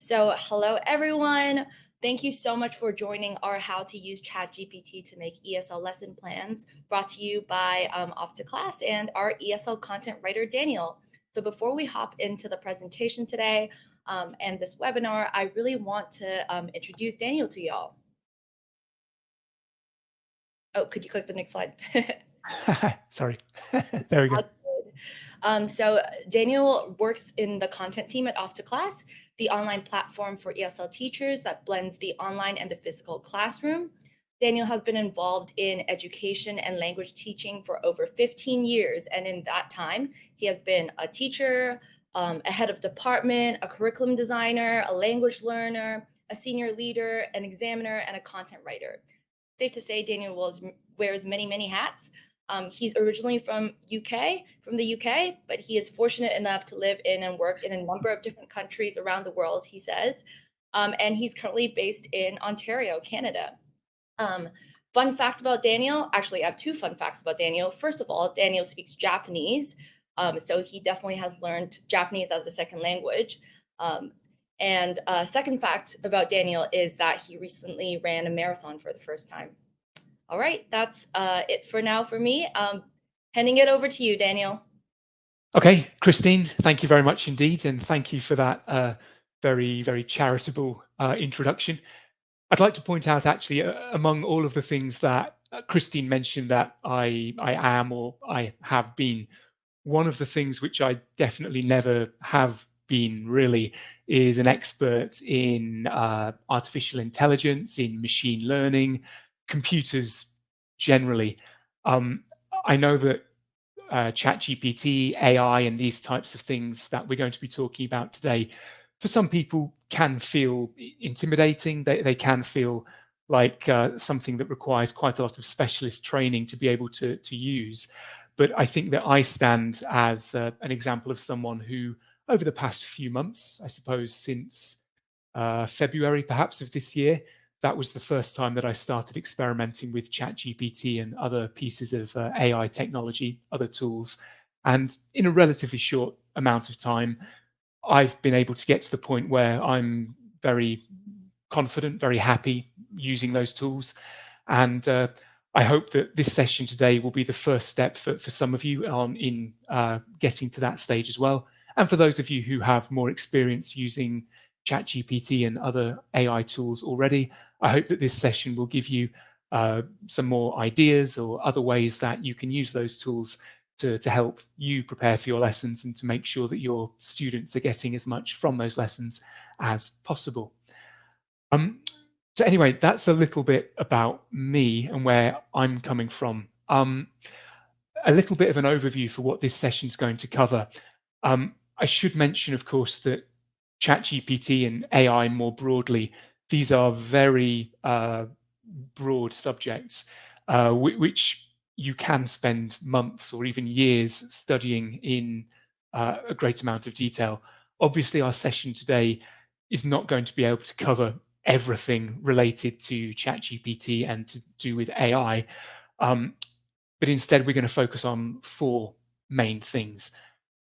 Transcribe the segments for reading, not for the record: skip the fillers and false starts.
So, hello everyone. Thank you so much for joining our How to Use ChatGPT to Make ESL Lesson Plans, brought to you by Off to Class and our ESL content writer, Daniel. So, before we hop into the presentation today and this webinar, I really want to introduce Daniel to y'all. Oh, could you click the next slide? Sorry. There we go. So Daniel works in the content team at Off to Class, the online platform for ESL teachers that blends the online and the physical classroom. Daniel has been involved in education and language teaching for over 15 years. And in that time, he has been a teacher, a head of department, a curriculum designer, a language learner, a senior leader, an examiner, and a content writer. Safe to say Daniel wears many, many hats. He's originally from the UK, but he is fortunate enough to live in and work in a number of different countries around the world, he says. And he's currently based in Ontario, Canada. Fun fact about Daniel, actually, I have two fun facts about Daniel. First of all, Daniel speaks Japanese. So he definitely has learned Japanese as a second language. And second fact about Daniel is that he recently ran a marathon for the first time. All right, that's it for now for me. Handing it over to you, Daniel. Okay, Christine, thank you very much indeed, and thank you for that very, very charitable introduction. I'd like to point out, actually, among all of the things that Christine mentioned that I am or I have been, one of the things which I definitely never have been really is an expert in artificial intelligence, in machine learning, computers generally. I know that ChatGPT, AI, and these types of things that we're going to be talking about today, for some people can feel intimidating. They can feel like something that requires quite a lot of specialist training to be able to use. But I think that I stand as an example of someone who, over the past few months, I suppose since February perhaps of this year, that was the first time that I started experimenting with ChatGPT and other pieces of AI technology, other tools. And in a relatively short amount of time, I've been able to get to the point where I'm very confident, very happy using those tools. And I hope that this session today will be the first step for some of you in getting to that stage as well. And for those of you who have more experience using ChatGPT and other AI tools already, I hope that this session will give you some more ideas or other ways that you can use those tools to help you prepare for your lessons and to make sure that your students are getting as much from those lessons as possible. So anyway, that's a little bit about me and where I'm coming from. A little bit of an overview for what this session is going to cover. I should mention, of course, that ChatGPT and AI more broadly, these are very broad subjects, which you can spend months or even years studying in a great amount of detail. Obviously, our session today is not going to be able to cover everything related to ChatGPT and to do with AI, but instead we're going to focus on four main things.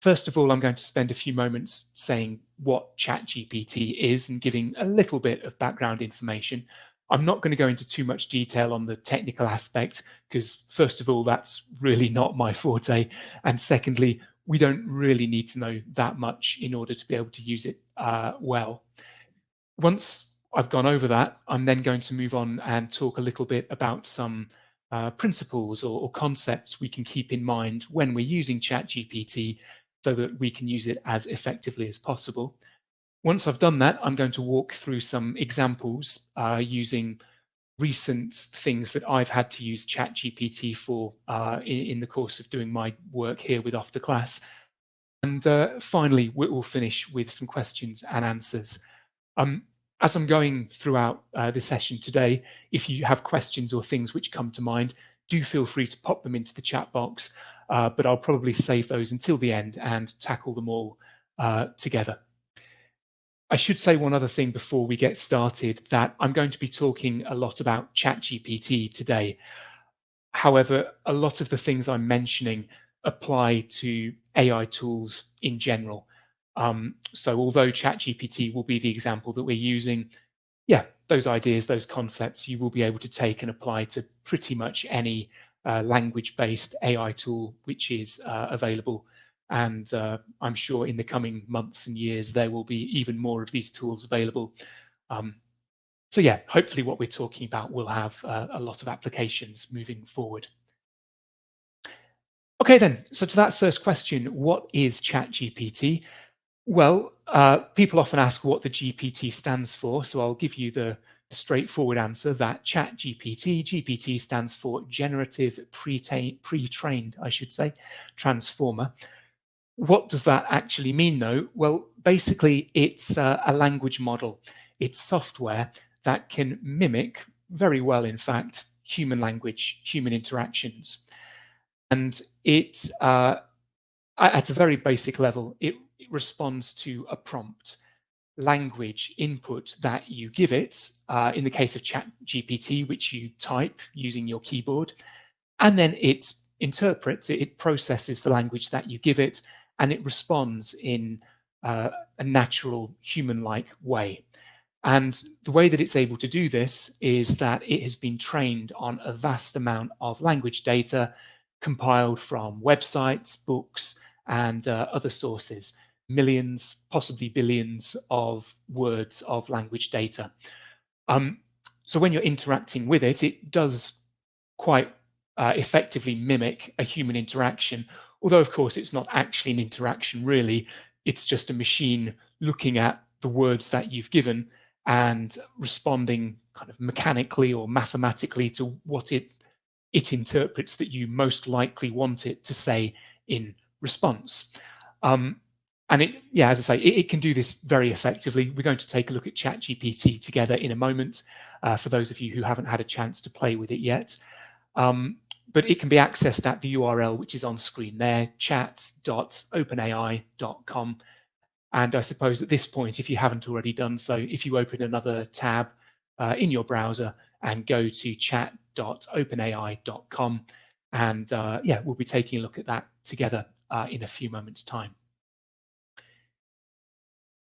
First of all, I'm going to spend a few moments saying what ChatGPT is and giving a little bit of background information. I'm not going to go into too much detail on the technical aspect because, first of all, that's really not my forte. And secondly, we don't really need to know that much in order to be able to use it well. Once I've gone over that, I'm then going to move on and talk a little bit about some principles or concepts we can keep in mind when we're using ChatGPT so that we can use it as effectively as possible. Once I've done that, I'm going to walk through some examples using recent things that I've had to use ChatGPT for in the course of doing my work here with Off to Class. And finally, we'll finish with some questions and answers. As I'm going throughout this session today, if you have questions or things which come to mind, do feel free to pop them into the chat box, but I'll probably save those until the end and tackle them all together. I should say one other thing before we get started, that I'm going to be talking a lot about ChatGPT today. However, a lot of the things I'm mentioning apply to AI tools in general. So although ChatGPT will be the example that we're using, yeah, those ideas, those concepts, you will be able to take and apply to pretty much any language-based AI tool which is available. And I'm sure in the coming months and years, there will be even more of these tools available. So yeah, hopefully what we're talking about will have a lot of applications moving forward. Okay then, so to that first question, what is ChatGPT? Well, people often ask what the GPT stands for, so I'll give you the straightforward answer that GPT stands for Generative Pre-trained, I should say, Transformer. What does that actually mean, though? Well, basically, it's a language model. It's software that can mimic, very well, in fact, human language, human interactions. And it, at a very basic level, it responds to a prompt language input that you give it, in the case of ChatGPT, which you type using your keyboard, and then it interprets it, it processes the language that you give it, and it responds in a natural human-like way. And the way that it's able to do this is that it has been trained on a vast amount of language data compiled from websites, books, and other sources, millions, possibly billions of words of language data. So when you're interacting with it, it does quite effectively mimic a human interaction, although of course it's not actually an interaction really, it's just a machine looking at the words that you've given and responding kind of mechanically or mathematically to what it interprets that you most likely want it to say in response. And it, yeah, as I say, it can do this very effectively. We're going to take a look at ChatGPT together in a moment, for those of you who haven't had a chance to play with it yet. But it can be accessed at the URL which is on screen there, chat.openai.com. And I suppose at this point, if you haven't already done so, if you open another tab in your browser and go to chat.openai.com, and yeah, we'll be taking a look at that together in a few moments' time.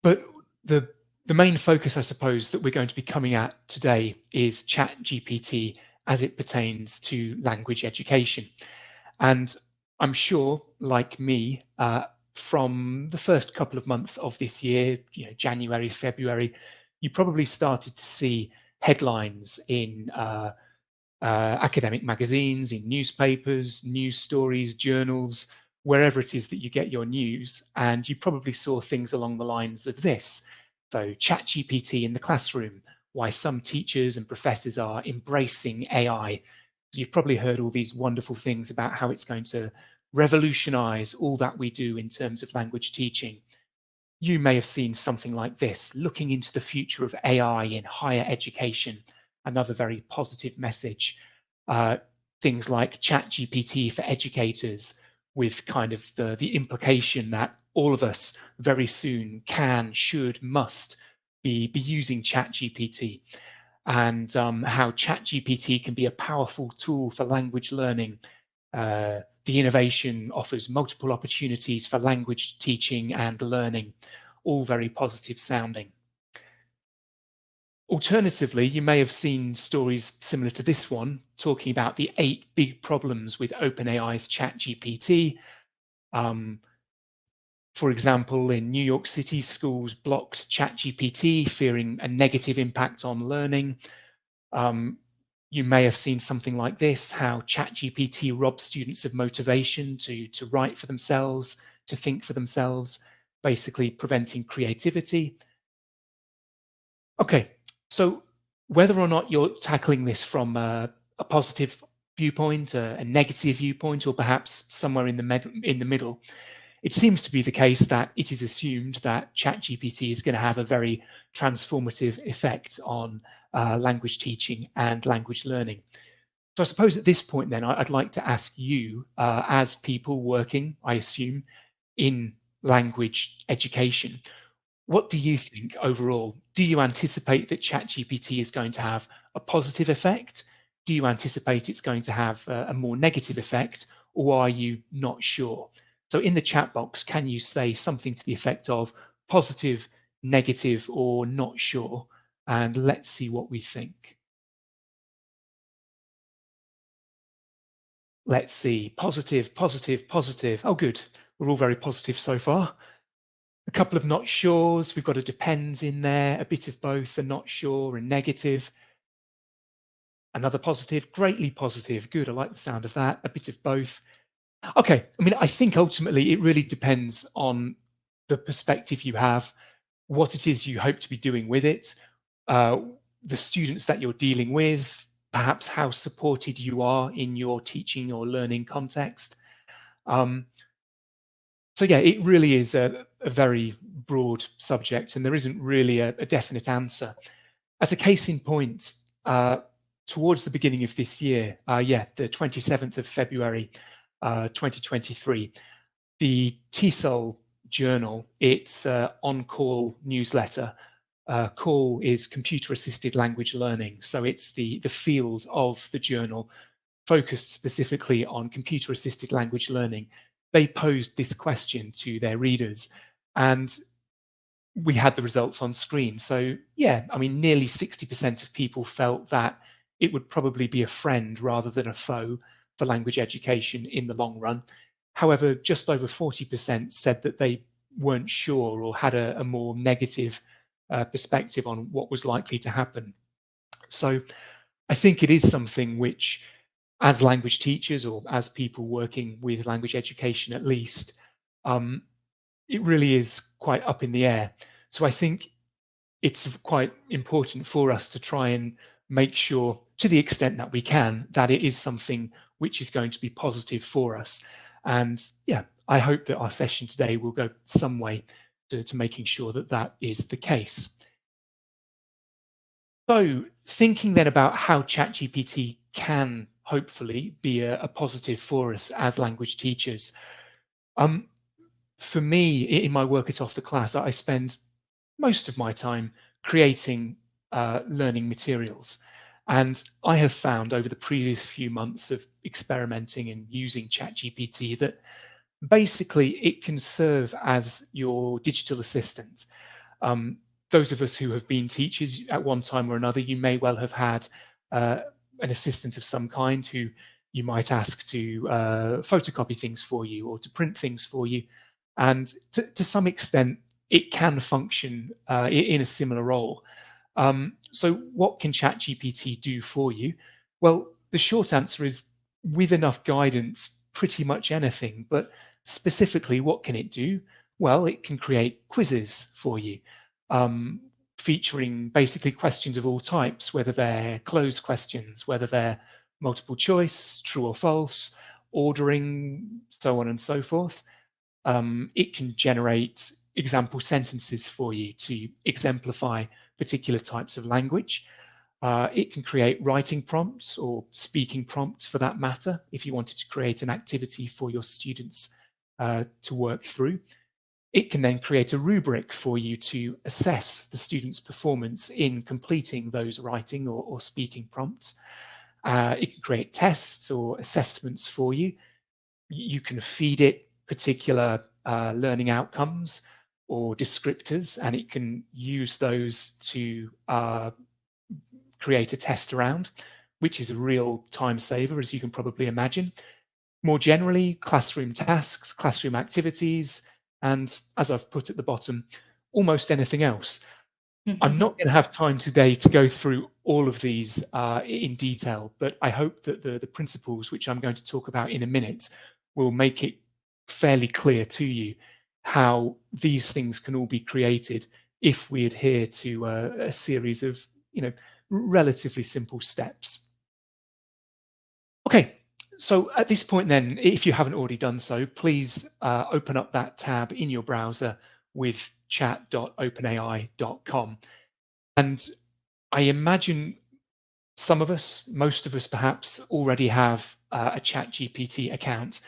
But the main focus, I suppose, that we're going to be coming at today is ChatGPT as it pertains to language education. And I'm sure, like me, from the first couple of months of this year, January, February, you probably started to see headlines in academic magazines, in newspapers, news stories, journals, wherever it is that you get your news. And you probably saw things along the lines of this. So ChatGPT in the classroom, why some teachers and professors are embracing AI. You've probably heard all these wonderful things about how it's going to revolutionize all that we do in terms of language teaching. You may have seen something like this, looking into the future of AI in higher education, another very positive message. Things like ChatGPT for educators, with kind of the implication that all of us very soon can, should, must be using ChatGPT, and how ChatGPT can be a powerful tool for language learning. The innovation offers multiple opportunities for language teaching and learning, all very positive sounding. Alternatively, you may have seen stories similar to this one, talking about the 8 big problems with OpenAI's ChatGPT. For example, in New York City, schools blocked ChatGPT, fearing a negative impact on learning. You may have seen something like this, how ChatGPT robs students of motivation to write for themselves, to think for themselves, basically preventing creativity. Okay, so whether or not you're tackling this from a positive viewpoint, a negative viewpoint, or perhaps somewhere in the middle, it seems to be the case that it is assumed that ChatGPT is going to have a very transformative effect on language teaching and language learning. So I suppose at this point then, I'd like to ask you, as people working, I assume, in language education, what do you think overall? Do you anticipate that ChatGPT is going to have a positive effect? Do you anticipate it's going to have a more negative effect, or are you not sure? So in the chat box, can you say something to the effect of positive, negative, or not sure? And let's see what we think. Let's see, positive, positive, positive. Oh, good. We're all very positive so far. A couple of not sures. We've got a depends in there, a bit of both, a not sure and negative. Another positive, greatly positive. Good. I like the sound of that. A bit of both. Okay. I mean, I think ultimately it really depends on the perspective you have, what it is you hope to be doing with it, uh, the students that you're dealing with, perhaps how supported you are in your teaching or learning context. So yeah, it really is a very broad subject, and there isn't really a definite answer. As a case in point, towards the beginning of this year, the 27th of February, 2023, the TESOL journal, its on-call newsletter, call is computer assisted language learning. So it's the field of the journal focused specifically on computer assisted language learning. They posed this question to their readers, and we had the results on screen. So yeah, I mean, nearly 60% of people felt that it would probably be a friend rather than a foe for language education in the long run. However, just over 40% said that they weren't sure or had a more negative perspective on what was likely to happen. So I think it is something which, as language teachers or as people working with language education at least, um, it really is quite up in the air. So I think it's quite important for us to try and make sure, to the extent that we can, that it is something which is going to be positive for us. And yeah, I hope that our session today will go some way to making sure that that is the case. So thinking then about how ChatGPT can hopefully be a positive for us as language teachers. Um, for me, in my work at Off the Class, I spend most of my time creating learning materials. And I have found over the previous few months of experimenting and using ChatGPT that basically it can serve as your digital assistant. Um, those of us who have been teachers at one time or another, you may well have had uh, an assistant of some kind who you might ask to photocopy things for you or to print things for you. And to some extent, it can function in a similar role. So what can ChatGPT do for you? Well, the short answer is with enough guidance, pretty much anything. But specifically, what can it do? Well, it can create quizzes for you, um, featuring basically questions of all types, whether they're closed questions, whether they're multiple choice, true or false, ordering, so on and so forth. It can generate example sentences for you to exemplify particular types of language. It can create writing prompts or speaking prompts for that matter, if you wanted to create an activity for your students to work through. It can then create a rubric for you to assess the student's performance in completing those writing or speaking prompts. It can create tests or assessments for you. You can feed it particular learning outcomes or descriptors, and it can use those to create a test around, which is a real time saver, as you can probably imagine. More generally, classroom tasks, classroom activities, and as I've put at the bottom, almost anything else. I'm not going to have time today to go through all of these in detail, but I hope that the principles, which I'm going to talk about in a minute, will make it fairly clear to you how these things can all be created if we adhere to a series of, relatively simple steps. Okay, so at this point then, if you haven't already done so, please open up that tab in your browser with chat.openai.com. And I imagine some of us, most of us perhaps, already have a ChatGPT account.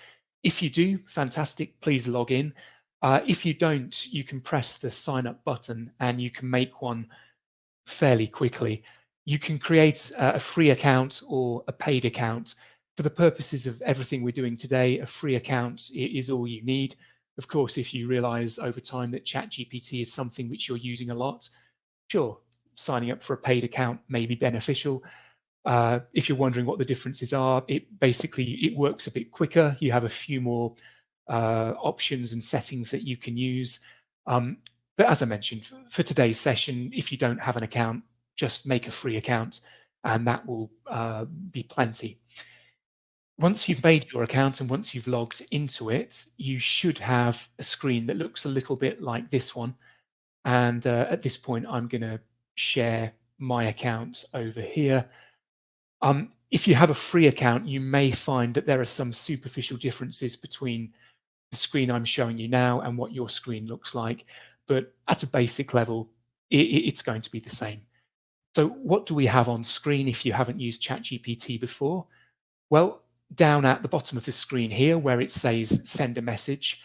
If you do, fantastic, please log in. If you don't, you can press the sign up button and you can make one fairly quickly. You can create a free account or a paid account For the purposes of everything we're doing today, a free account is all you need. Of course, if you realize over time that ChatGPT is something which you're using a lot, sure, signing up for a paid account may be beneficial. If you're wondering what the differences are, it works a bit quicker. You have a few more options and settings that you can use. But as I mentioned, for today's session, if you don't have an account, just make a free account and that will be plenty. Once you've made your account and once you've logged into it, you should have a screen that looks a little bit like this one. And at this point, I'm going to share my account over here. If you have a free account, you may find that there are some superficial differences between the screen I'm showing you now and what your screen looks like. But at a basic level, it's going to be the same. So what do we have on screen if you haven't used ChatGPT before? Well, down at the bottom of the screen here where it says send a message,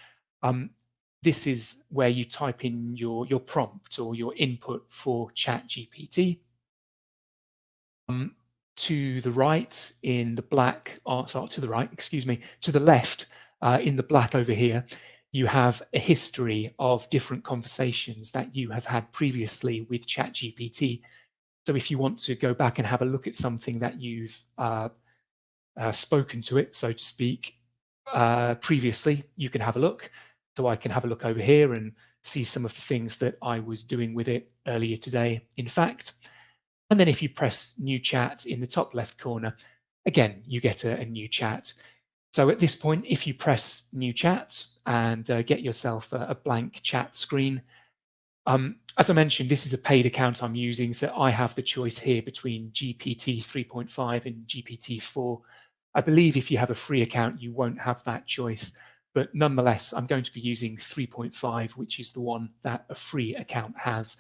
this is where you type in your prompt or your input for ChatGPT. To the right in the black, sorry, to the right, excuse me, to the left in the black over here, you have a history of different conversations that you have had previously with ChatGPT. So if you want to go back and have a look at something that you've spoken to it, so to speak, previously, you can have a look. So I can have a look over here and see some of the things that I was doing with it earlier today, in fact. And then if you press new chat in the top left corner, again, you get a new chat. So at this point, if you press new chat and get yourself a blank chat screen, as I mentioned, this is a paid account I'm using, so I have the choice here between GPT 3.5 and GPT 4. I believe if you have a free account, you won't have that choice. But nonetheless, I'm going to be using 3.5, which is the one that a free account has.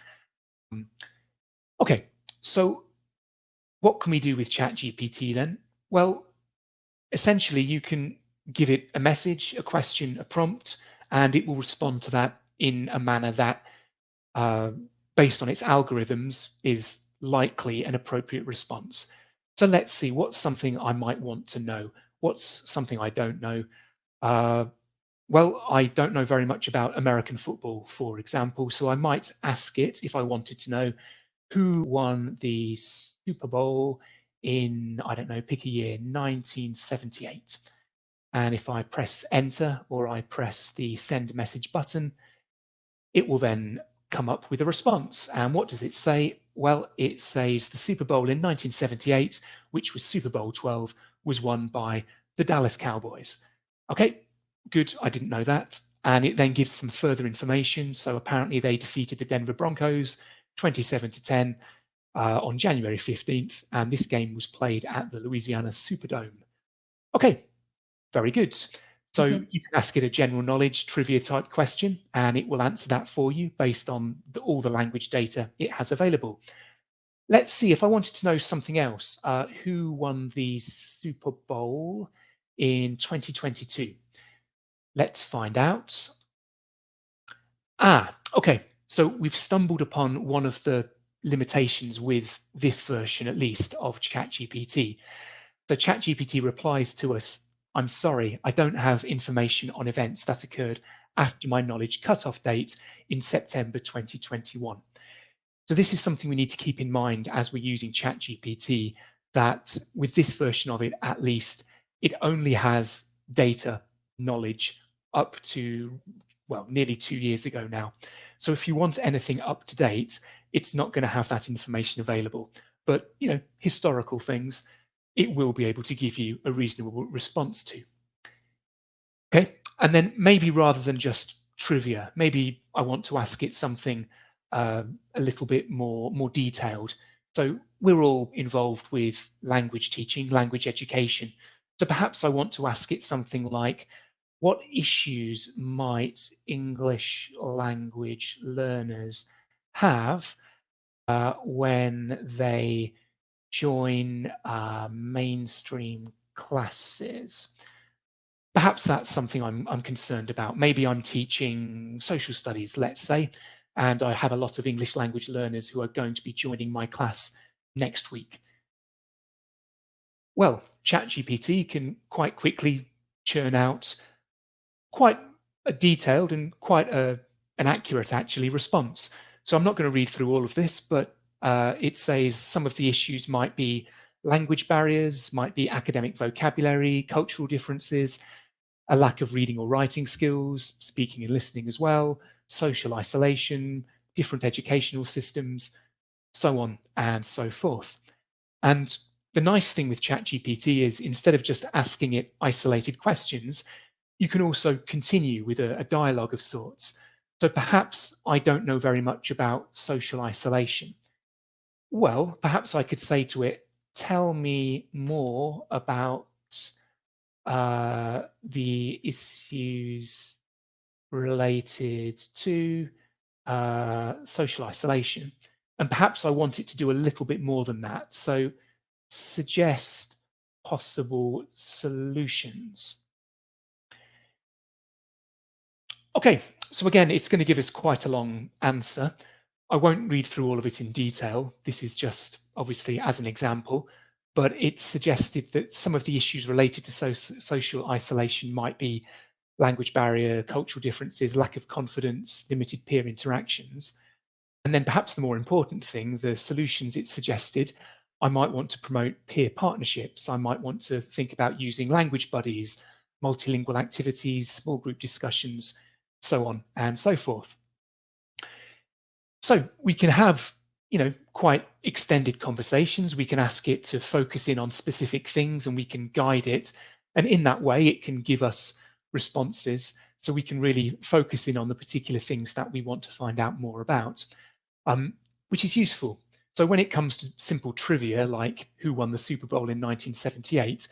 Okay, so what can we do with ChatGPT then? Well, essentially, you can give it a message, a question, a prompt, and it will respond to that in a manner that based on its algorithms, is likely an appropriate response. So let's see, what's something I might want to know? What's something I don't know? Well, I don't know very much about American football, for example, so I might ask it if I wanted to know who won the Super Bowl in, I don't know, pick a year, 1978. And if I press enter or I press the send message button, it will then come up with a response. And what does it say? Well, it says the Super Bowl in 1978, which was Super Bowl 12, was won by the Dallas Cowboys. Okay, good. I didn't know that. And it then gives some further information. So apparently they defeated the Denver Broncos 27-10 on January 15th. And this game was played at the Louisiana Superdome. Okay, very good. So you can ask it a general knowledge trivia type question, and it will answer that for you based on all the language data it has available. Let's see, if I wanted to know something else, who won the Super Bowl in 2022? Let's find out. Okay, so we've stumbled upon one of the limitations with this version, at least, of ChatGPT. So ChatGPT replies to us, I'm sorry, I don't have information on events that occurred after my knowledge cutoff date in September 2021. So this is something we need to keep in mind as we're using ChatGPT, that with this version of it, at least, it only has data knowledge up to, well, nearly 2 years ago now. So if you want anything up to date, it's not going to have that information available. But, you know, historical things, it will be able to give you a reasonable response to. Okay, and then maybe rather than just trivia, maybe I want to ask it something a little bit more detailed. So we're all involved with language teaching, language education. So perhaps I want to ask it something like, what issues might English language learners have when they join mainstream classes? Perhaps that's something I'm concerned about. Maybe I'm teaching social studies, let's say, and I have a lot of English language learners who are going to be joining my class next week. Well, ChatGPT can quite quickly churn out quite a detailed and quite an accurate, actually, response. So I'm not going to read through all of this, but it says some of the issues might be language barriers, might be academic vocabulary, cultural differences, a lack of reading or writing skills, speaking and listening as well, social isolation, different educational systems, so on and so forth. And the nice thing with ChatGPT is instead of just asking it isolated questions, you can also continue with a dialogue of sorts. So perhaps I don't know very much about social isolation. Well, perhaps I could say to it, tell me more about the issues related to social isolation. And perhaps I want it to do a little bit more than that. So suggest possible solutions. Okay, so again, it's going to give us quite a long answer. I won't read through all of it in detail. This is just obviously as an example, but it suggested that some of the issues related to social isolation might be language barrier, cultural differences, lack of confidence, limited peer interactions. And then perhaps the more important thing, the solutions it suggested, I might want to promote peer partnerships. I might want to think about using language buddies, multilingual activities, small group discussions, so on and so forth. So we can have, quite extended conversations. We can ask it to focus in on specific things and we can guide it. And in that way, it can give us responses so we can really focus in on the particular things that we want to find out more about, which is useful. So when it comes to simple trivia like who won the Super Bowl in 1978,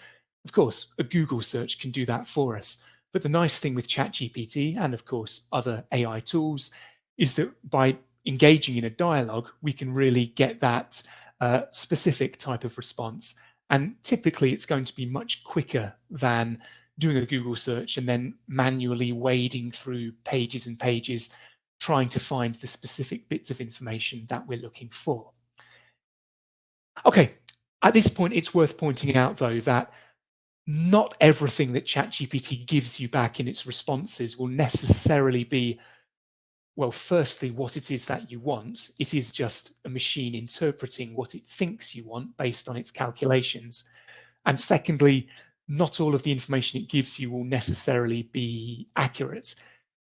of course, a Google search can do that for us. But the nice thing with ChatGPT and, of course, other AI tools is that by engaging in a dialogue, we can really get that specific type of response. And typically, it's going to be much quicker than doing a Google search and then manually wading through pages and pages, trying to find the specific bits of information that we're looking for. Okay, at this point, it's worth pointing out, though, that not everything that ChatGPT gives you back in its responses will necessarily be, well, firstly, what it is that you want. It is just a machine interpreting what it thinks you want based on its calculations. And secondly, not all of the information it gives you will necessarily be accurate.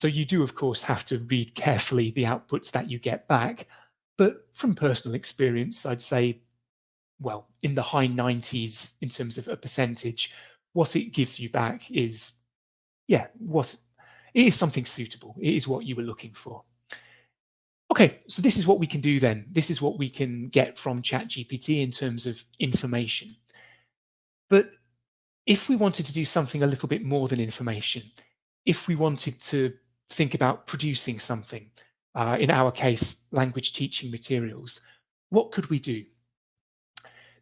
So you do, of course, have to read carefully the outputs that you get back. But from personal experience, I'd say, well, in the high 90s in terms of a percentage, what it gives you back is, what it is something suitable. It is what you were looking for. Okay, so this is what we can do then. This is what we can get from ChatGPT in terms of information. But if we wanted to do something a little bit more than information, if we wanted to think about producing something, in our case, language teaching materials, what could we do?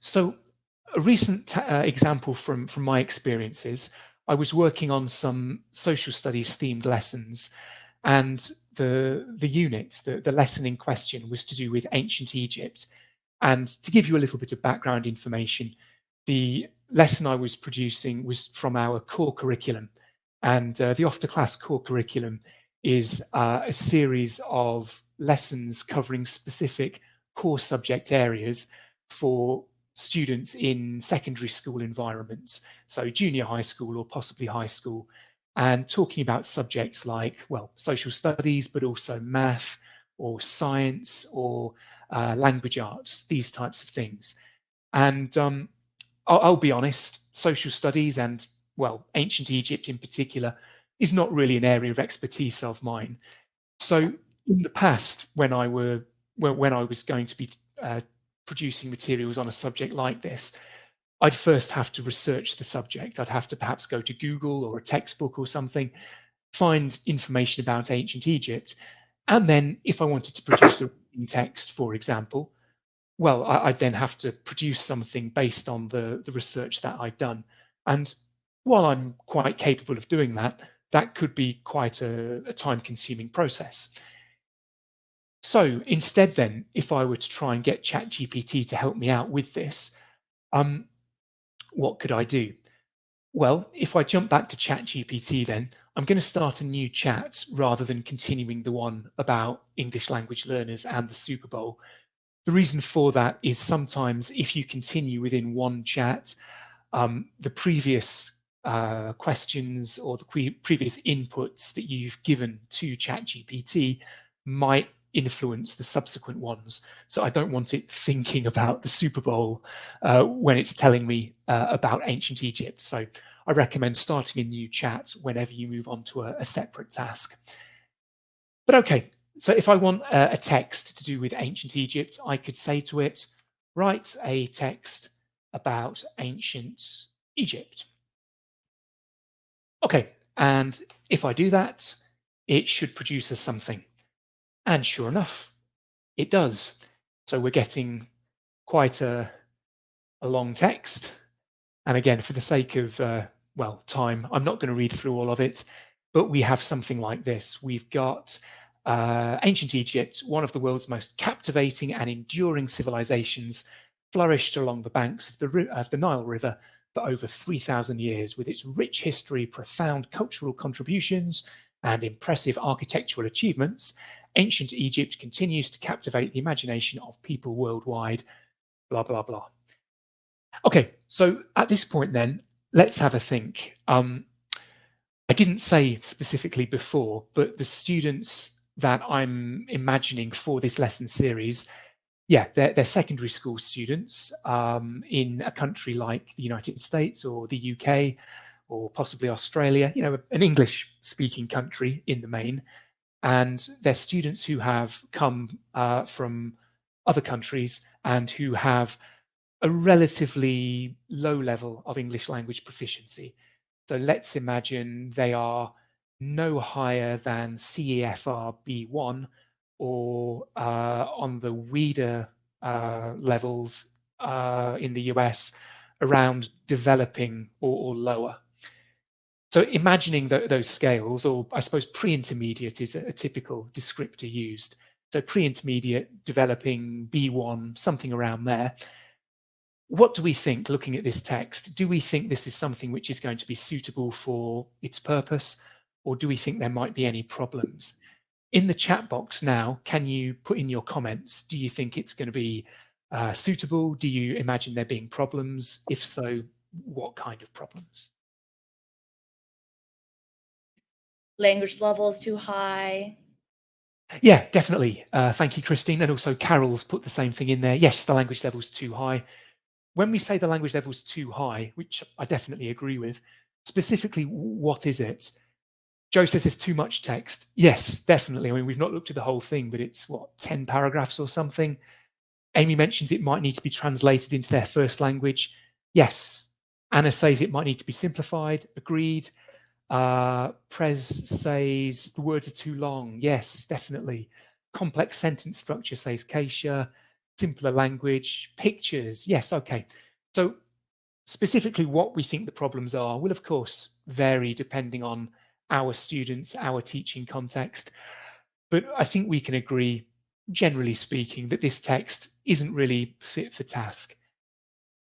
So a recent example from my experiences, I was working on some social studies themed lessons, and the unit, the lesson in question was to do with ancient Egypt. And to give you a little bit of background information, the lesson I was producing was from our core curriculum. And the Off to Class core curriculum is a series of lessons covering specific core subject areas for students in secondary school environments, so junior high school or possibly high school, and talking about subjects like, well, social studies, but also math or science or language arts, these types of things. And I'll be honest, social studies and, well, ancient Egypt in particular is not really an area of expertise of mine. So in the past, when I was going to be producing materials on a subject like this, I'd first have to research the subject. I'd have to perhaps go to Google or a textbook or something, find information about ancient Egypt. And then if I wanted to produce a written text, for example, well, I'd then have to produce something based on the research that I'd done. And while I'm quite capable of doing that, that could be quite a time-consuming process. So instead then, if I were to try and get ChatGPT to help me out with this, um, What could I do? Well, if I jump back to ChatGPT, then I'm going to start a new chat rather than continuing the one about English language learners and the Super Bowl. The reason for that is sometimes if you continue within one chat, the previous questions or the previous inputs that you've given to ChatGPT might influence the subsequent ones. So I don't want it thinking about the Super Bowl when it's telling me about ancient Egypt. So I recommend starting a new chat whenever you move on to a separate task. But okay, so if I want a text to do with ancient Egypt, I could say to it, write a text about ancient Egypt. Okay, and if I do that, it should produce us something. And sure enough, it does. So we're getting quite a long text. And again, for the sake of, well, time, I'm not going to read through all of it, but we have something like this. We've got ancient Egypt, one of the world's most captivating and enduring civilizations, flourished along the banks of the Nile River for over 3,000 years, with its rich history, profound cultural contributions, and impressive architectural achievements. Ancient Egypt continues to captivate the imagination of people worldwide, blah, blah, blah. Okay, so at this point then, let's have a think. I didn't say specifically before, but the students that I'm imagining for this lesson series, yeah, they're secondary school students in a country like the United States or the UK or possibly Australia, you know, an English-speaking country in the main. And they're students who have come from other countries and who have a relatively low level of English language proficiency. So let's imagine they are no higher than CEFR B1 or on the WEDA levels in the US around developing or lower. So imagining those scales, or I suppose pre-intermediate is a typical descriptor used. So pre-intermediate, developing, B1, something around there. What do we think looking at this text? Do we think this is something which is going to be suitable for its purpose, or do we think there might be any problems? In the chat box now, can you put in your comments? Do you think it's going to be suitable? Do you imagine there being problems? If so, what kind of problems? Language level is too high. Yeah, definitely. Thank you, Christine. And also Carol's put the same thing in there. Yes, the language level's too high. When we say the language level's too high, which I definitely agree with, specifically, what is it? Joe says there's too much text. Yes, definitely. I mean, we've not looked at the whole thing, but it's, what, 10 paragraphs or something? Amy mentions it might need to be translated into their first language. Yes. Anna says it might need to be simplified. Agreed. Prez says the words are too long. Yes, definitely. Complex sentence structure, says Keisha. Simpler language. Pictures. Yes, okay. So specifically what we think the problems are will, of course, vary depending on our students, our teaching context. But I think we can agree, generally speaking, that this text isn't really fit for task.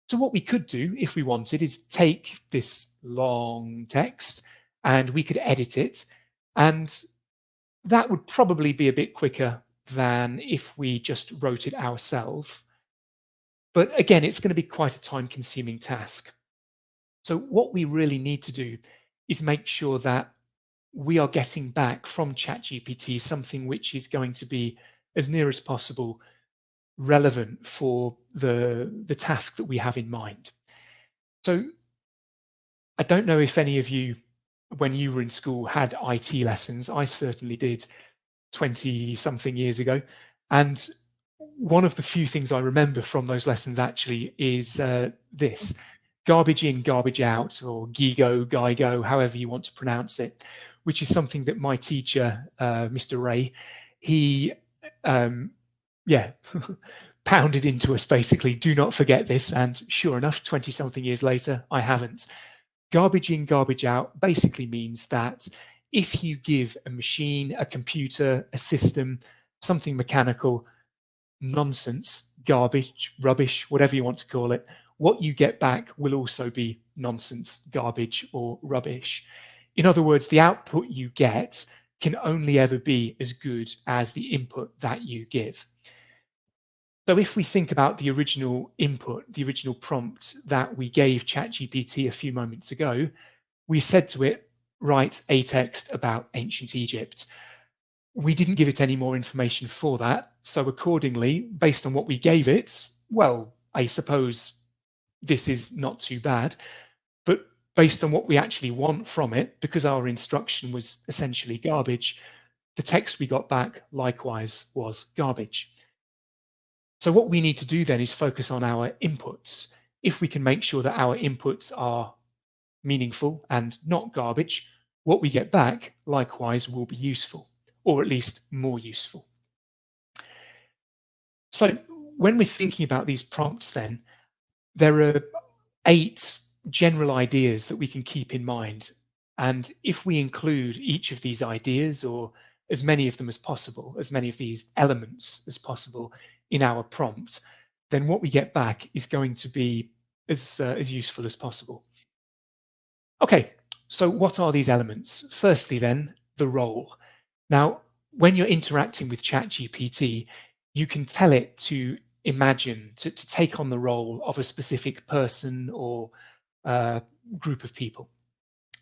So what we could do, if we wanted, is take this long text and we could edit it. And that would probably be a bit quicker than if we just wrote it ourselves. But again, it's going to be quite a time-consuming task. So what we really need to do is make sure that we are getting back from ChatGPT something which is going to be as near as possible relevant for the task that we have in mind. So I don't know if any of you, when you were in school, had IT lessons. I certainly did 20 something years ago. And one of the few things I remember from those lessons actually is this: garbage in, garbage out, or GIGO, however you want to pronounce it, which is something that my teacher, Mr. Ray, he, yeah, pounded into us basically. Do not forget this. And sure enough, 20 something years later, I haven't. Garbage in, garbage out basically means that if you give a machine, a computer, a system, something mechanical, nonsense, garbage, rubbish, whatever you want to call it, what you get back will also be nonsense, garbage, or rubbish. In other words, the output you get can only ever be as good as the input that you give. So if we think about the original input, the original prompt that we gave ChatGPT a few moments ago, we said to it, write a text about ancient Egypt. We didn't give it any more information for that. So accordingly, based on what we gave it, well, I suppose this is not too bad. But based on what we actually want from it, because our instruction was essentially garbage, the text we got back likewise was garbage. So what we need to do then is focus on our inputs. If we can make sure that our inputs are meaningful and not garbage, what we get back likewise will be useful, or at least more useful. So when we're thinking about these prompts then, there are 8 general ideas that we can keep in mind. And if we include each of these ideas, or as many of them as possible, as many of these elements as possible in our prompt, then what we get back is going to be as useful as possible. Okay, so what are these elements? Firstly then, the role. Now, when you're interacting with ChatGPT, you can tell it to imagine, to take on the role of a specific person or group of people.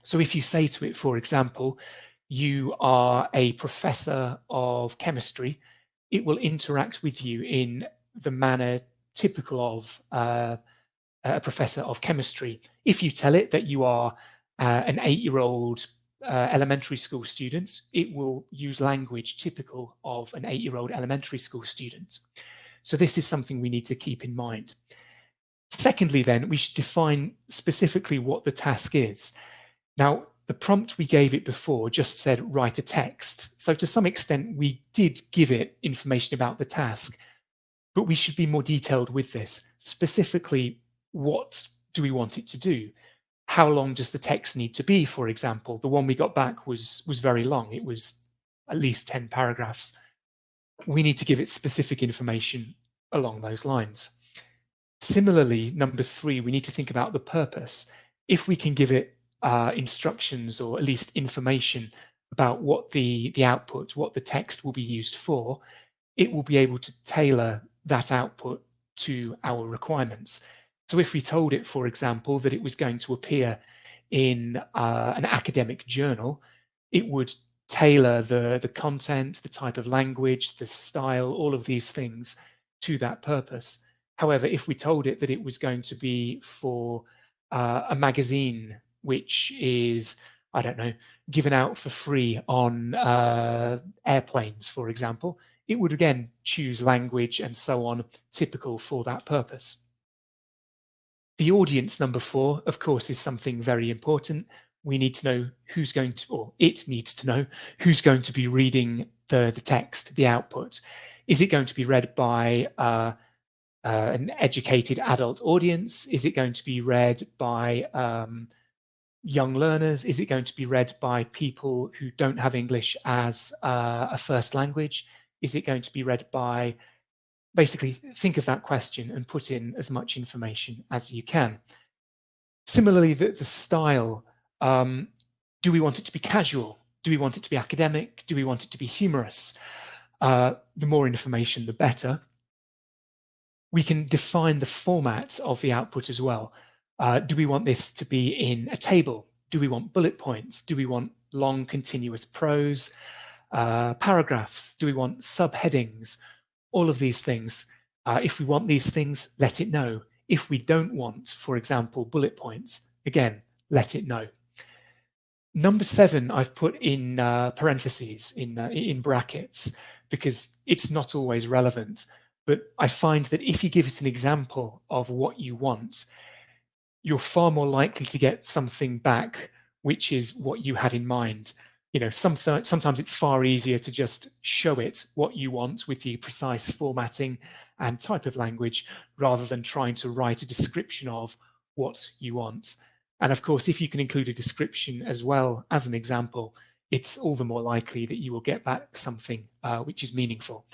So if you say to it, for example, you are a professor of chemistry, it will interact with you in the manner typical of a professor of chemistry. If you tell it that you are an 8-year-old elementary school student, it will use language typical of an 8-year-old elementary school student. So this is something we need to keep in mind. Secondly, then, we should define specifically what the task is. Now, the prompt we gave it before just said, write a text. So to some extent, we did give it information about the task, but we should be more detailed with this. Specifically, what do we want it to do? How long does the text need to be, for example? The one we got back was very long. It was at least 10 paragraphs. We need to give it specific information along those lines. Similarly, number 3, we need to think about the purpose. If we can give it instructions or at least information about what the output, what the text will be used for, it will be able to tailor that output to our requirements. So if we told it, for example, that it was going to appear in an academic journal, it would tailor the content, the type of language, the style, all of these things to that purpose. However, if we told it that it was going to be for a magazine which is, I don't know, given out for free on airplanes, for example, it would again choose language and so on typical for that purpose. The audience, number 4, of course, is something very important. We need to know who's going to, or it needs to know who's going to be reading the text, the output. Is it going to be read by an educated adult audience? Is it going to be read by young learners? Is it going to be read by people who don't have English as a first language? Is it going to be read by, basically think of that question and put in as much information as you can. Similarly, the style, do we want it to be casual? Do we want it to be academic? Do we want it to be humorous? The more information, the better. We can define the format of the output as well. Do we want this to be in a table? Do we want bullet points? Do we want long continuous prose, paragraphs? Do we want subheadings? All of these things. If we want these things, let it know. If we don't want, for example, bullet points, again, let it know. Number 7, I've put in parentheses, in brackets, because it's not always relevant. But I find that if you give it an example of what you want, you're far more likely to get something back which is what you had in mind. You know, sometimes it's far easier to just show it what you want with the precise formatting and type of language rather than trying to write a description of what you want. And of course, if you can include a description as well as an example, it's all the more likely that you will get back something which is meaningful.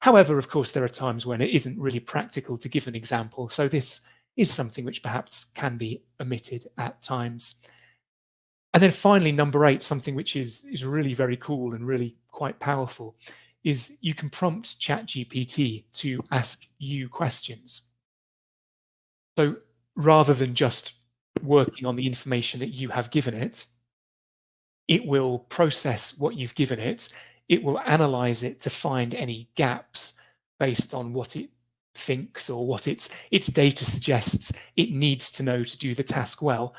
However, of course, there are times when it isn't really practical to give an example. So this is something which perhaps can be omitted at times. And then finally, number 8, something which is really very cool and really quite powerful, is you can prompt ChatGPT to ask you questions. So rather than just working on the information that you have given it, it will process what you've given it. It will analyze it to find any gaps based on what it thinks or what its data suggests it needs to know to do the task well.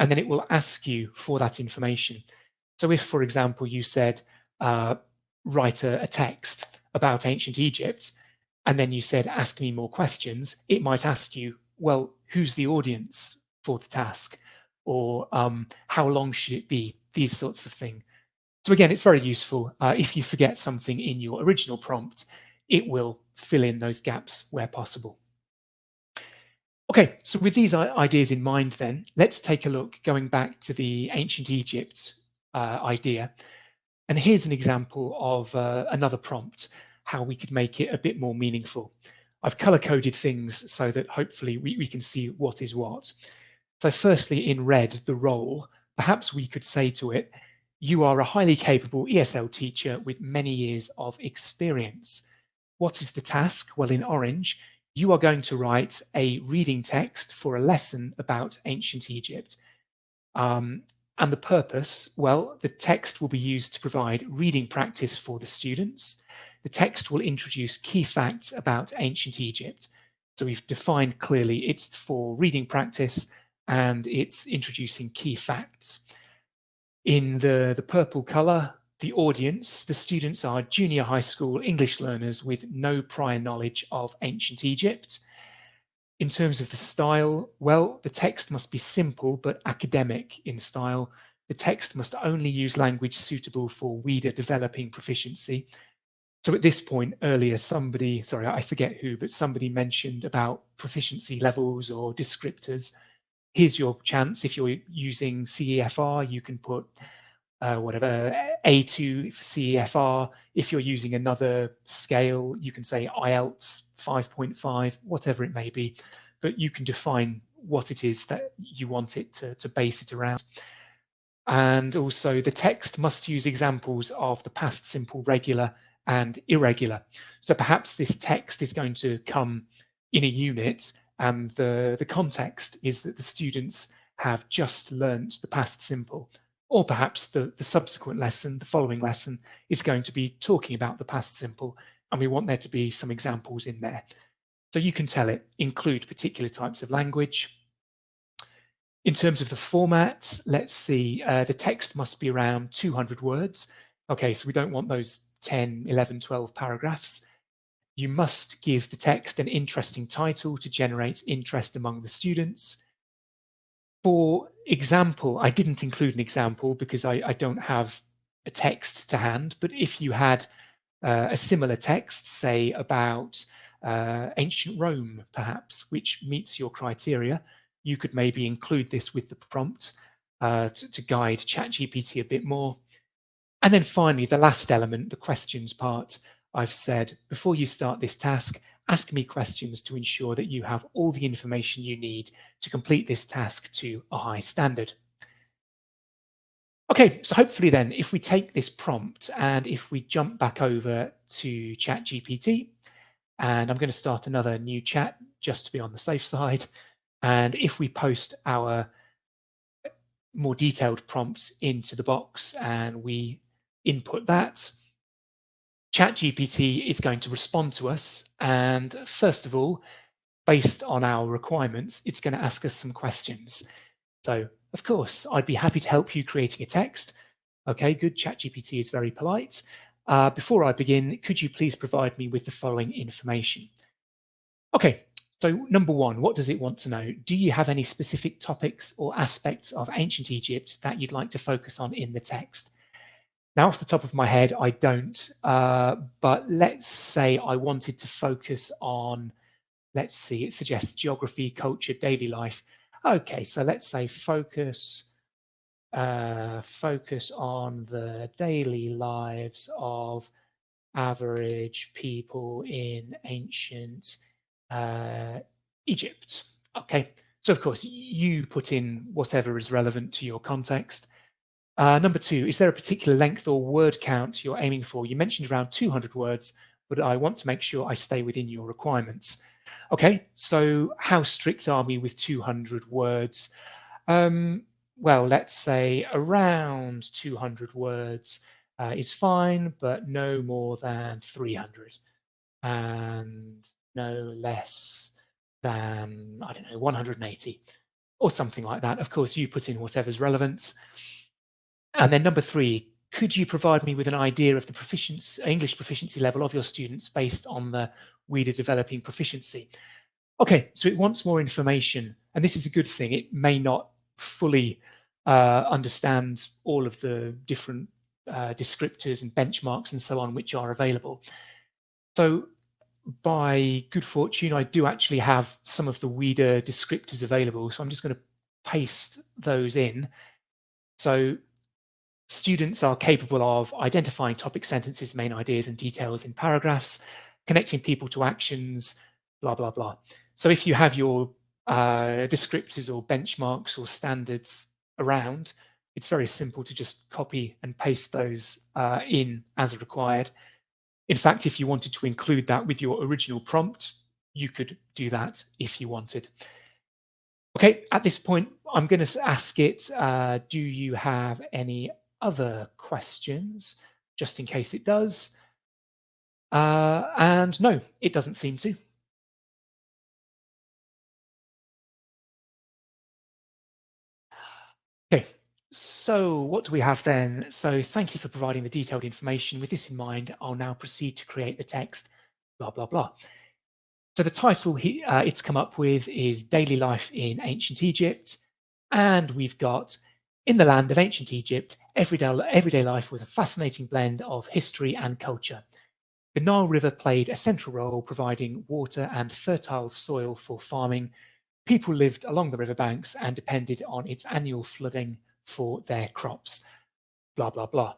And then it will ask you for that information. So if, for example, you said, write a text about ancient Egypt, and then you said, ask me more questions, it might ask you, well, who's the audience for the task? Or how long should it be? These sorts of things. So again, it's very useful. If you forget something in your original prompt, it will fill in those gaps where possible. Okay, so with these ideas in mind then, let's take a look going back to the ancient Egypt idea. And here's an example of another prompt, how we could make it a bit more meaningful. I've color-coded things so that hopefully we can see what is what. So firstly, in red, the role, perhaps we could say to it, you are a highly capable ESL teacher with many years of experience. What is the task? Well, in orange, you are going to write a reading text for a lesson about ancient Egypt. And the purpose, well, the text will be used to provide reading practice for the students. The text will introduce key facts about ancient Egypt. So we've defined clearly it's for reading practice and it's introducing key facts. In the purple color, the audience, the students are junior high school English learners with no prior knowledge of ancient Egypt. In terms of the style, well, the text must be simple but academic in style. The text must only use language suitable for reader developing proficiency. So at this point earlier, somebody, sorry, I forget who, but somebody mentioned about proficiency levels or descriptors. Here's your chance. If you're using CEFR, you can put whatever, A2 for CEFR. If you're using another scale, you can say IELTS 5.5, whatever it may be, but you can define what it is that you want it to base it around. And also the text must use examples of the past simple, regular and irregular. So perhaps this text is going to come in a unit and the context is that the students have just learnt the past simple, or perhaps the subsequent lesson, the following lesson, is going to be talking about the past simple, and we want there to be some examples in there. So you can tell it, include particular types of language. In terms of the format, let's see, the text must be around 200 words. Okay, so we don't want those 10, 11, 12 paragraphs. You must give the text an interesting title to generate interest among the students. For example, I didn't include an example because I don't have a text to hand, but if you had a similar text, say about ancient Rome, perhaps, which meets your criteria, you could maybe include this with the prompt to guide ChatGPT a bit more. And then finally, the last element, the questions part, I've said, before you start this task, ask me questions to ensure that you have all the information you need to complete this task to a high standard. Okay, so hopefully then, if we take this prompt and if we jump back over to ChatGPT, and I'm going to start another new chat just to be on the safe side. And if we post our more detailed prompts into the box and we input that, ChatGPT is going to respond to us. And first of all, based on our requirements, it's going to ask us some questions. So, of course, I'd be happy to help you creating a text. Okay, good. ChatGPT is very polite. Before I begin, could you please provide me with the following information? Okay, so number one, what does it want to know? Do you have any specific topics or aspects of ancient Egypt that you'd like to focus on in the text? Now, off the top of my head, I don't, but let's say I wanted to focus on, let's see, it suggests geography, culture, daily life. Okay, so let's say focus on the daily lives of average people in ancient Egypt. Okay, so of course, you put in whatever is relevant to your context. Number 2, is there a particular length or word count you're aiming for? You mentioned around 200 words, but I want to make sure I stay within your requirements. Okay, so how strict are we with 200 words? Well, let's say around 200 words is fine, but no more than 300 and no less than, I don't know, 180 or something like that. Of course, you put in whatever's relevant. And then number 3, could you provide me with an idea of the English proficiency level of your students based on the Reader Developing Proficiency? Okay, so it wants more information, and this is a good thing. It may not fully understand all of the different descriptors and benchmarks and so on which are available. So by good fortune, I do actually have some of the Reader descriptors available, so I'm just going to paste those in. So students are capable of identifying topic sentences, main ideas and details in paragraphs, connecting people to actions, blah, blah, blah. So if you have your descriptors or benchmarks or standards around, it's very simple to just copy and paste those in as required. In fact, if you wanted to include that with your original prompt, you could do that if you wanted. Okay, at this point, I'm going to ask it, do you have any other questions, just in case it does? And no, it doesn't seem to. Okay, so what do we have then? So thank you for providing the detailed information. With this in mind, I'll now proceed to create the text, blah, blah, blah. So the title it's come up with is Daily Life in Ancient Egypt. And we've got, in the land of ancient Egypt, everyday life was a fascinating blend of history and culture. The Nile River played a central role, providing water and fertile soil for farming. People lived along the riverbanks and depended on its annual flooding for their crops. Blah, blah, blah.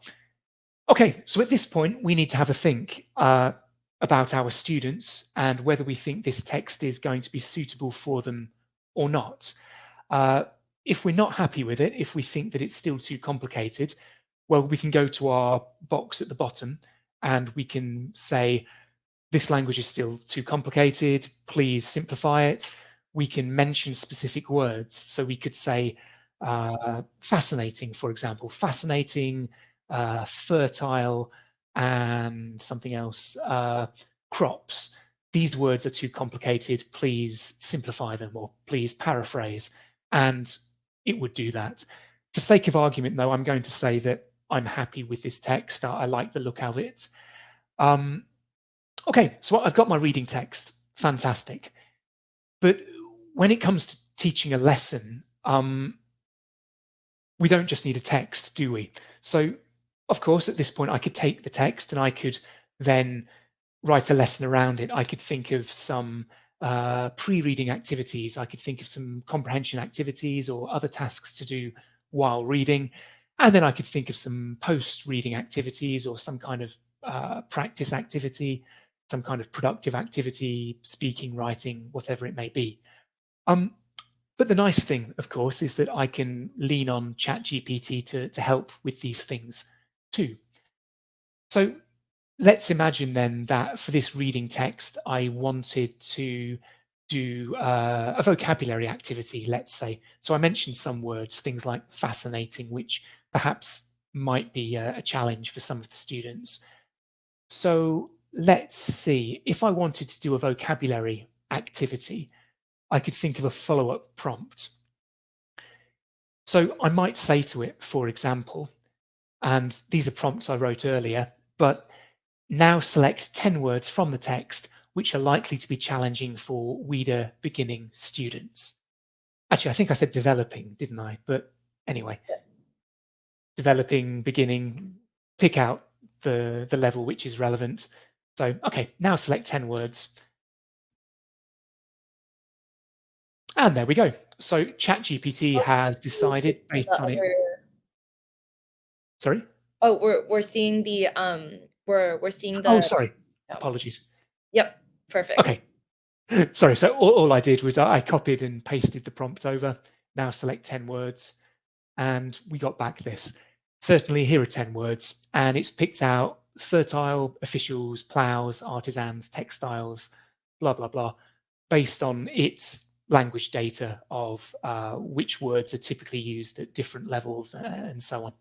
Okay, so at this point, we need to have a think about our students and whether we think this text is going to be suitable for them or not. If we're not happy with it, if we think that it's still too complicated, well, we can go to our box at the bottom and we can say, this language is still too complicated, please simplify it. We can mention specific words. So we could say fascinating, for example, fascinating, fertile, and something else, crops. These words are too complicated, please simplify them, or please paraphrase. And it would do that. For sake of argument, though, I'm going to say that I'm happy with this text. I like the look of it. Okay, so I've got my reading text. Fantastic. But when it comes to teaching a lesson, we don't just need a text, do we? So, of course, at this point, I could take the text and I could then write a lesson around it. I could think of some pre-reading activities. I could think of some comprehension activities or other tasks to do while reading. And then I could think of some post-reading activities or some kind of practice activity, some kind of productive activity, speaking, writing, whatever it may be. But the nice thing, of course, is that I can lean on ChatGPT to help with these things too. So let's imagine then that for this reading text, I wanted to do a vocabulary activity, let's say. So I mentioned some words, things like fascinating, which perhaps might be a challenge for some of the students. So let's see, if I wanted to do a vocabulary activity, I could think of a follow-up prompt. So I might say to it, for example, and these are prompts I wrote earlier, but now select 10 words from the text which are likely to be challenging for reader beginning students. Actually, I think I said developing, didn't I? But anyway, developing, beginning, pick out the level which is relevant. So, okay, now select 10 words. And there we go. So ChatGPT has decided based on it. Sorry? Oh, we're seeing the we're seeing Oh, the sorry. no. Apologies. Yep, perfect. Okay. Sorry, so all I did was I copied and pasted the prompt over. Now select 10 words, and we got back this. Certainly, here are 10 words, and it's picked out fertile, officials, plows, artisans, textiles, blah, blah, blah, based on its language data of which words are typically used at different levels and so on.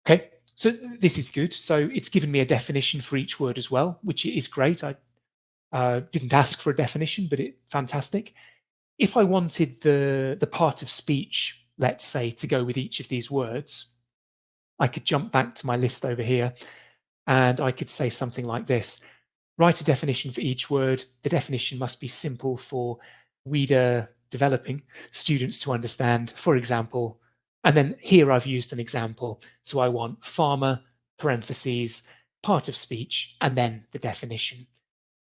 Okay, so this is good. So it's given me a definition for each word as well, which is great. I didn't ask for a definition, but fantastic. If I wanted the part of speech, let's say, to go with each of these words, I could jump back to my list over here and I could say something like this. Write a definition for each word. The definition must be simple for reader developing students to understand, for example. And then here I've used an example. So I want farmer, parentheses, part of speech, and then the definition.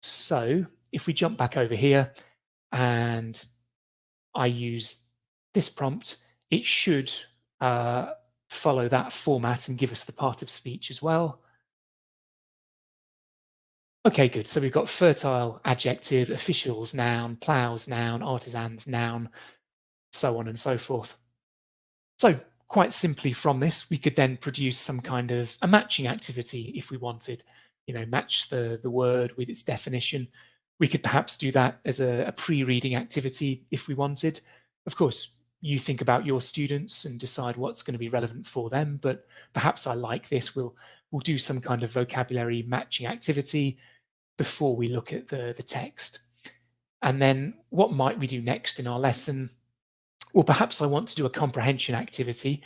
So if we jump back over here and I use this prompt, it should follow that format and give us the part of speech as well. Okay, good. So we've got fertile, adjective, officials, noun, plows, noun, artisans, noun, so on and so forth. So quite simply from this, we could then produce some kind of a matching activity if we wanted, match the word with its definition. We could perhaps do that as a pre-reading activity if we wanted. Of course, you think about your students and decide what's going to be relevant for them, but perhaps I like this. We'll do some kind of vocabulary matching activity before we look at the text. And then what might we do next in our lesson? Well, perhaps I want to do a comprehension activity.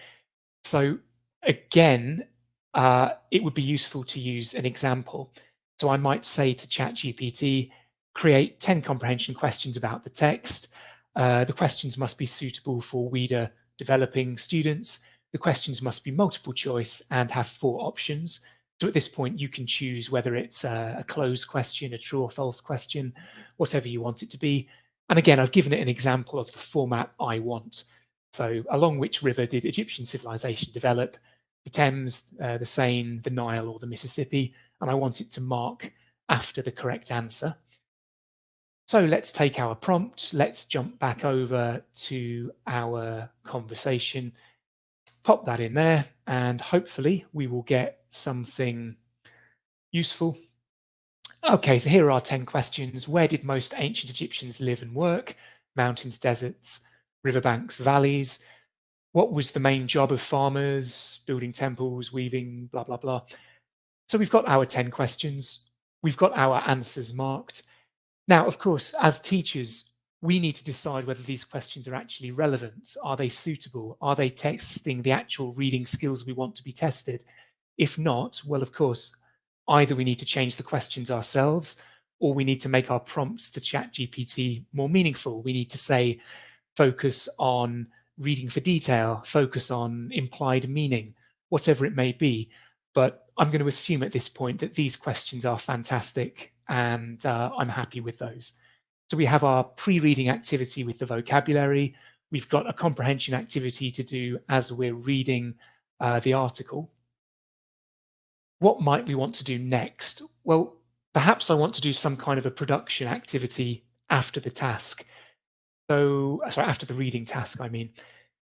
So again, it would be useful to use an example. So I might say to ChatGPT, create 10 comprehension questions about the text. The questions must be suitable for reader developing students. The questions must be multiple choice and have 4 options. So at this point, you can choose whether it's a closed question, a true or false question, whatever you want it to be. And again, I've given it an example of the format I want. So along which river did Egyptian civilization develop? The Thames, the Seine, the Nile, or the Mississippi? And I want it to mark after the correct answer. So let's take our prompt. Let's jump back over to our conversation, pop that in there, and hopefully we will get something useful. Okay, so here are our 10 questions. Where did most ancient Egyptians live and work? Mountains, deserts, riverbanks, valleys. What was the main job of farmers? Building temples, weaving, blah, blah, blah. So we've got our 10 questions. We've got our answers marked. Now, of course, as teachers, we need to decide whether these questions are actually relevant. Are they suitable? Are they testing the actual reading skills we want to be tested? If not, well, of course, either we need to change the questions ourselves or we need to make our prompts to ChatGPT more meaningful. We need to say, focus on reading for detail, focus on implied meaning, whatever it may be. But I'm going to assume at this point that these questions are fantastic and I'm happy with those. So we have our pre-reading activity with the vocabulary. We've got a comprehension activity to do as we're reading the article. What might we want to do next? Well, perhaps I want to do some kind of a production activity after the task. So, sorry, after the reading task, I mean.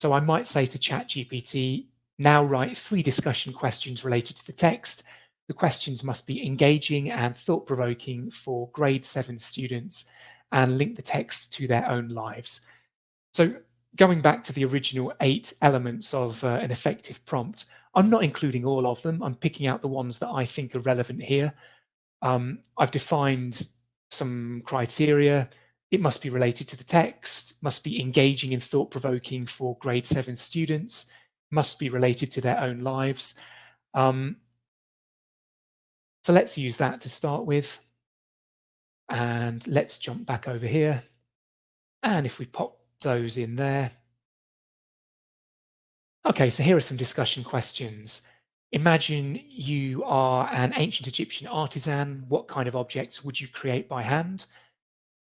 So I might say to ChatGPT, now write 3 discussion questions related to the text. The questions must be engaging and thought-provoking for grade 7 students and link the text to their own lives. So going back to the original 8 elements of an effective prompt, I'm not including all of them. I'm picking out the ones that I think are relevant here. I've defined some criteria. It must be related to the text, must be engaging and thought-provoking for grade 7 students, must be related to their own lives. So let's use that to start with. And let's jump back over here. And if we pop those in there. Okay, so here are some discussion questions. Imagine you are an ancient Egyptian artisan. What kind of objects would you create by hand?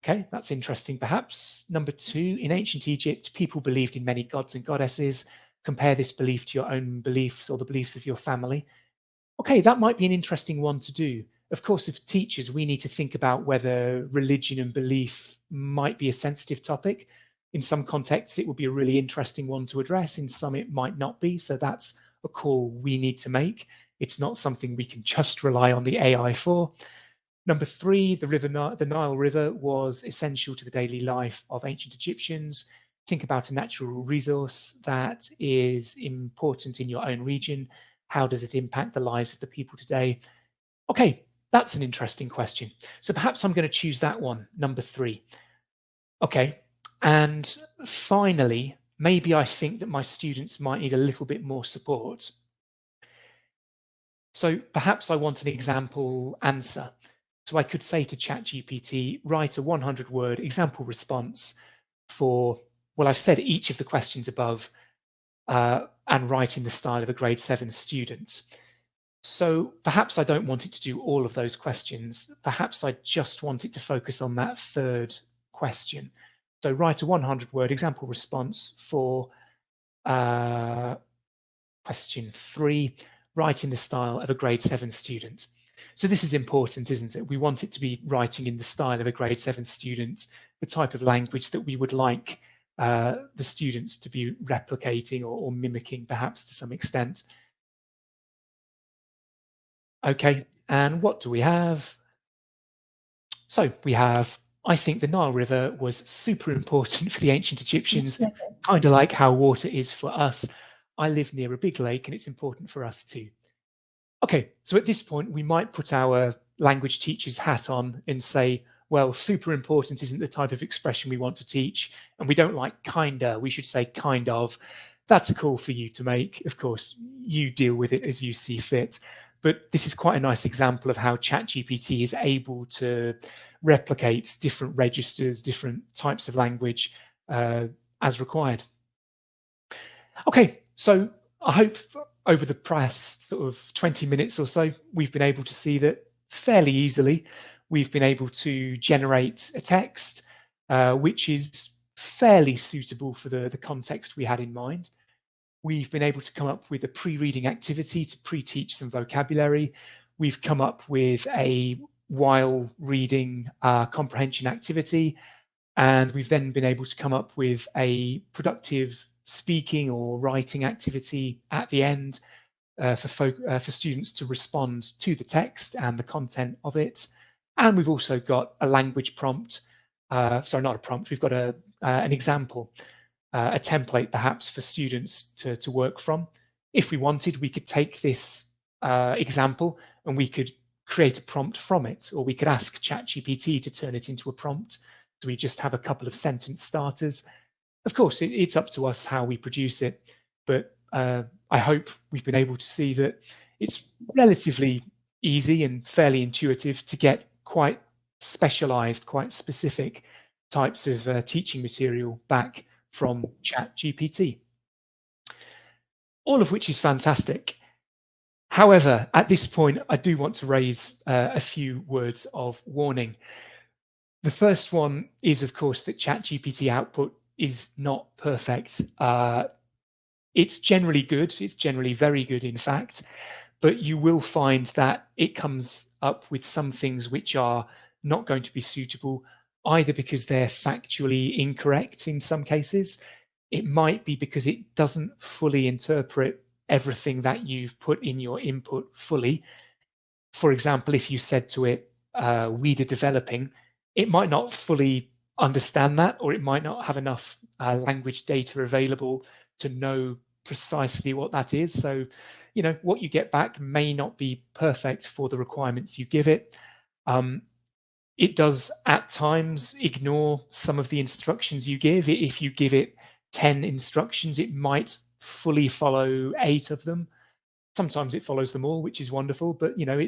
Okay, that's interesting perhaps. Number 2, in ancient Egypt, people believed in many gods and goddesses. Compare this belief to your own beliefs or the beliefs of your family. Okay, that might be an interesting one to do. Of course, as teachers, we need to think about whether religion and belief might be a sensitive topic. In some contexts, it would be a really interesting one to address. In some, it might not be. So that's a call we need to make. It's not something we can just rely on the AI for. Number three, the Nile River was essential to the daily life of ancient Egyptians. Think about a natural resource that is important in your own region. How does it impact the lives of the people today? Okay, that's an interesting question. So perhaps I'm going to choose that one, number three. Okay, and finally, maybe I think that my students might need a little bit more support. So perhaps I want an example answer. So I could say to ChatGPT, write a 100-word example response for, well, I've said each of the questions above, and write in the style of a grade 7 student. So perhaps I don't want it to do all of those questions. Perhaps I just want it to focus on that third question. So write a 100-word example response for question 3, write in the style of a grade 7 student. So this is important, isn't it? We want it to be writing in the style of a grade 7 student, the type of language that we would like the students to be replicating or mimicking, perhaps to some extent. Okay, and what do we have? So we have, I think the Nile River was super important for the ancient Egyptians, kind of like how water is for us. I live near a big lake and it's important for us too. Okay, so at this point, we might put our language teacher's hat on and say, well, super important isn't the type of expression we want to teach, and we don't like kinda, we should say kind of. That's a call for you to make. Of course, you deal with it as you see fit. But this is quite a nice example of how ChatGPT is able to replicate different registers, different types of language as required. Okay, so I hope over the past sort of 20 minutes or so, we've been able to see that fairly easily, we've been able to generate a text, which is fairly suitable for the context we had in mind. We've been able to come up with a pre-reading activity to pre-teach some vocabulary. We've come up with a while reading comprehension activity, and we've then been able to come up with a productive speaking or writing activity at the end for students to respond to the text and the content of it. And we've also got a language prompt, sorry, not a prompt, we've got an example, a template perhaps for students to work from. If we wanted, we could take this example and we could create a prompt from it, or we could ask ChatGPT to turn it into a prompt. So we just have a couple of sentence starters. Of course, it's up to us how we produce it, but I hope we've been able to see that it's relatively easy and fairly intuitive to get quite specialized, quite specific types of teaching material back from ChatGPT. All of which is fantastic. However, at this point, I do want to raise a few words of warning. The first one is, of course, that ChatGPT output is not perfect. It's generally good. It's generally very good, in fact, but you will find that it comes up with some things which are not going to be suitable, either because they're factually incorrect in some cases. It might be because it doesn't fully interpret everything that you've put in your input fully. For example, if you said to it, weed are developing, it might not fully understand that, or it might not have enough language data available to know precisely what that is. So, you know, what you get back may not be perfect for the requirements you give it. It does at times ignore some of the instructions you give. If you give it 10 instructions, it might fully follow 8 of them. Sometimes it follows them all, which is wonderful, but you know,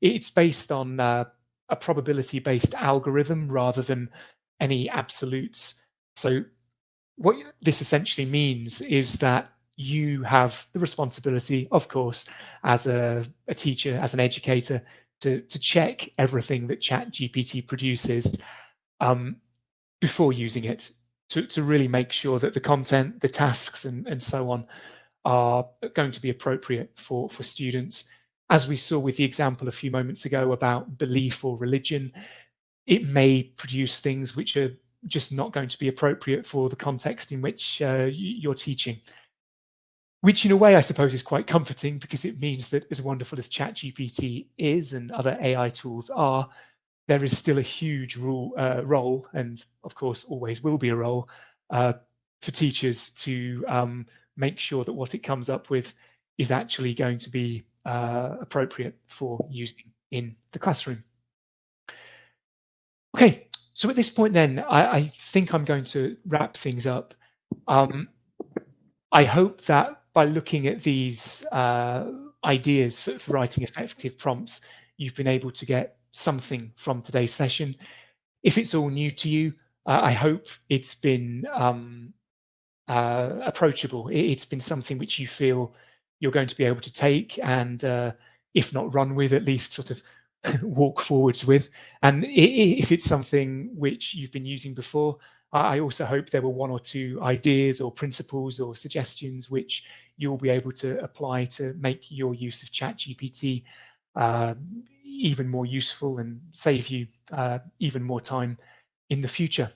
it's based on a probability-based algorithm rather than any absolutes. So what this essentially means is that you have the responsibility, of course, as a teacher, as an educator, to check everything that ChatGPT produces before using it, to really make sure that the content, the tasks, and so on are going to be appropriate for students. as we saw with the example a few moments ago about belief or religion, it may produce things which are just not going to be appropriate for the context in which you're teaching. Which in a way, I suppose, is quite comforting because it means that as wonderful as ChatGPT is and other AI tools are, there is still a huge role, and of course always will be a role, uh, for teachers to make sure that what it comes up with is actually going to be appropriate for using in the classroom. Okay, so at this point then, I think I'm going to wrap things up. Um, I hope that by looking at these ideas for writing effective prompts, you've been able to get something from today's session. If it's all new to you, I hope it's been approachable. It's been something which you feel you're going to be able to take and, if not run with, at least sort of walk forwards with. And if it's something which you've been using before, I also hope there were one or two ideas or principles or suggestions which you'll be able to apply to make your use of ChatGPT uh, even more useful and save you even more time in the future.